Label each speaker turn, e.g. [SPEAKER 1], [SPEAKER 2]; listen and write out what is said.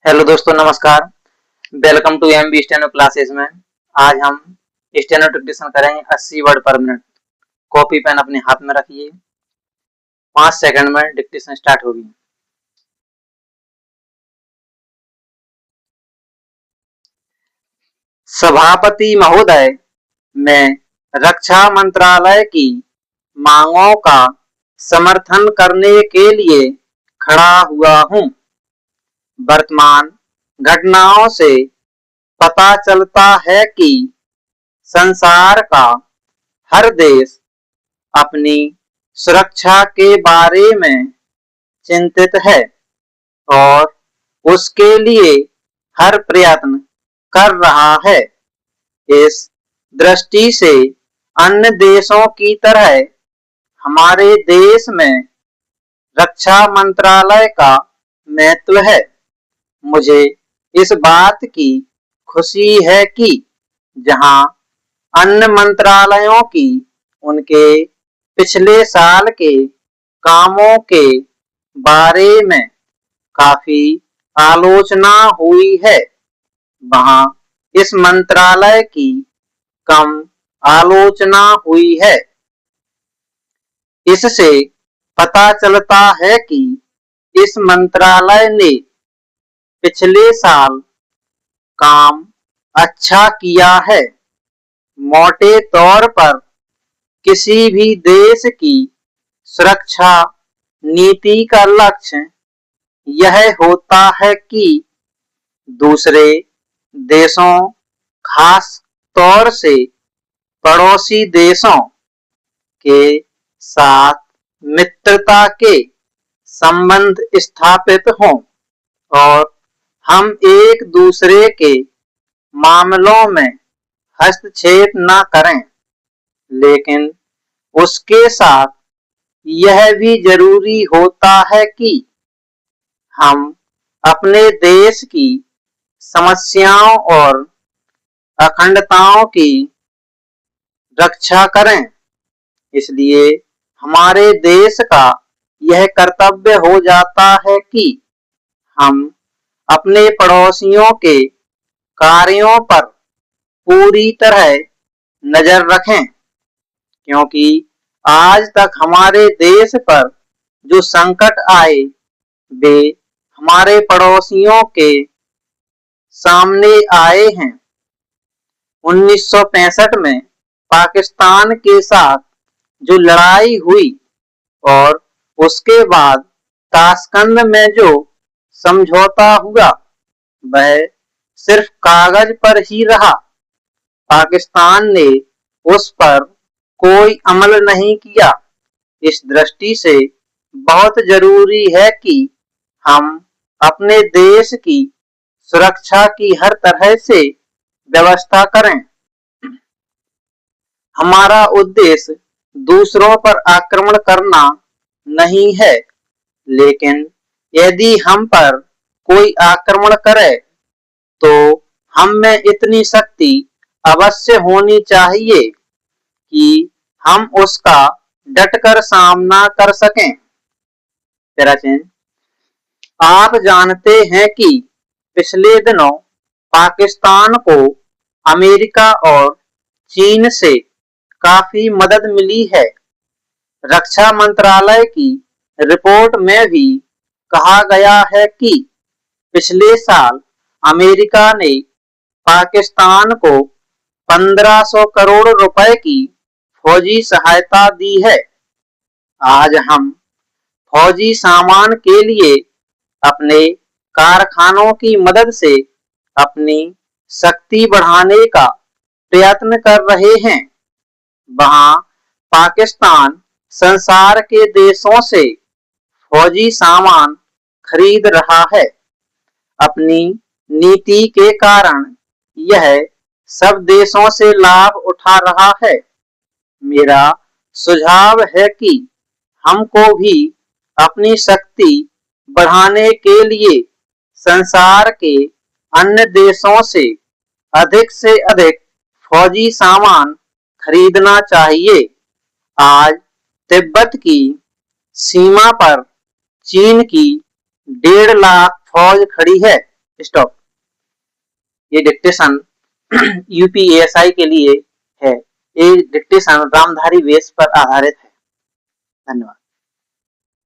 [SPEAKER 1] Hello दोस्तों, नमस्कार। Welcome to MB steno classes में। आज हम स्टेनो डिक्टेशन करेंगे 80 वर्ड पर मिनट। कॉपी पेन अपने हाथ में रखिए। 5 सेकंड में डिक्टेशन स्टार्ट होगी। सभापति महोदय, मैं रक्षा मंत्रालय की मांगों का समर्थन करने के लिए खड़ा हुआ हूं। वर्तमान घटनाओं से पता चलता है कि संसार का हर देश अपनी सुरक्षा के बारे में चिंतित है और उसके लिए हर प्रयत्न कर रहा है। इस दृष्टि से अन्य देशों की तरह हमारे देश में रक्षा मंत्रालय का महत्व है। मुझे इस बात की खुशी है कि जहां अन्य मंत्रालयों की उनके पिछले साल के कामों के बारे में काफी आलोचना हुई है, वहां इस मंत्रालय की कम आलोचना हुई है। इससे पता चलता है कि इस मंत्रालय ने पिछले साल काम अच्छा किया है। मोटे तौर पर किसी भी देश की सुरक्षा नीति का लक्ष्य यह होता है कि दूसरे देशों, खास तौर से पड़ोसी देशों के साथ मित्रता के संबंध स्थापित हों और हम एक दूसरे के मामलों में हस्तक्षेप न करें। लेकिन उसके साथ यह भी जरूरी होता है कि हम अपने देश की समस्याओं और अखंडताओं की रक्षा करें। इसलिए हमारे देश का यह कर्तव्य हो जाता है कि हम अपने पड़ोसियों के कार्यों पर पूरी तरह नजर रखें, क्योंकि आज तक हमारे देश पर जो संकट आए वे हमारे पड़ोसियों के सामने आए हैं। 1965 में पाकिस्तान के साथ जो लड़ाई हुई और उसके बाद ताशकंद में जो समझौता हुआ वह सिर्फ कागज पर ही रहा। पाकिस्तान ने उस पर कोई अमल नहीं किया। इस दृष्टि से बहुत जरूरी है कि हम अपने देश की सुरक्षा की हर तरह से व्यवस्था करें। हमारा उद्देश्य दूसरों पर आक्रमण करना नहीं है, लेकिन यदि हम पर कोई आक्रमण करे तो हम में इतनी शक्ति अवश्य होनी चाहिए कि हम उसका डटकर सामना कर सकें। आप जानते हैं कि पिछले दिनों पाकिस्तान को अमेरिका और चीन से काफी मदद मिली है। रक्षा मंत्रालय की रिपोर्ट में भी कहा गया है कि पिछले साल अमेरिका ने पाकिस्तान को 1500 करोड़ रुपए की फौजी सहायता दी है। आज हम फौजी सामान के लिए अपने कारखानों की मदद से अपनी शक्ति बढ़ाने का प्रयत्न कर रहे हैं। वहां पाकिस्तान संसार के देशों से फौजी सामान खरीद रहा है। अपनी नीति के कारण यह सब देशों से लाभ उठा रहा है। मेरा सुझाव है कि हमको भी अपनी शक्ति बढ़ाने के लिए संसार के अन्य देशों से अधिक फौजी सामान खरीदना चाहिए। आज तिब्बत की सीमा पर चीन की 1.5 लाख फौज खड़ी है। स्टॉप। ये डिक्टेशन यूपीएसआई के लिए है। ये डिक्टेशन रामधारी वेश पर आधारित है। धन्यवाद।